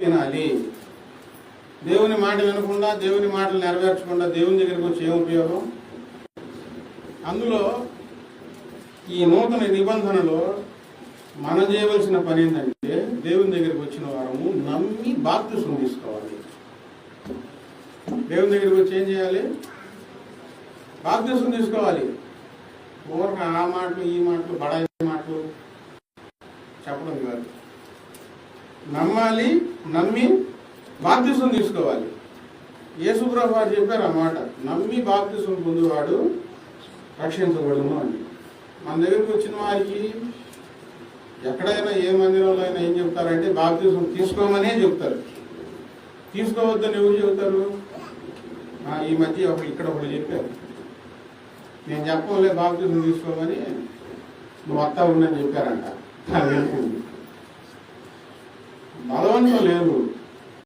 వినాలి. దేవుని మాట వినకుండా, దేవుని మాటలు నెరవేర్చకుండా దేవుని దగ్గరికి వచ్చి ఏం ఉపయోగం? అందులో ఈ నూతన నిబంధనలో మనం చేయవలసిన పని ఏంటంటే, దేవుని దగ్గరికి వచ్చిన వారము నమ్మి బాప్తిసం తీసుకోవాలి. దేవుని దగ్గరికి వచ్చి ఏం చేయాలి? బాప్తిసం తీసుకోవాలి. ఊరక ఆ మాటలు ఈ మాటలు బడాయి మాటలు చెప్పడం కాదు. నమ్మాలి, నమ్మి బాప్తిసం తీసుకోవాలి. యేసుప్రభువు వారు చెప్పారు ఆ మాట, నమ్మి బాప్తిసం పొందువాడు రక్షించబడును అని. మన దగ్గరికి వచ్చిన వారికి ఎక్కడైనా ఏ మందిరంలో అయినా ఏం చెప్తారంటే బాప్తిసం తీసుకోమనే చెప్తారు. తీసుకోవద్దని ఎవరు చెబుతారు? ఈ మధ్య ఇక్కడ ఒకటి చెప్పారు, నేను చెప్పలే బాప్తిసం తీసుకోమని, నువ్వు వస్తా ఉండని చెప్పారంట. అది వెళ్తుంది. బలవంతం లేదు.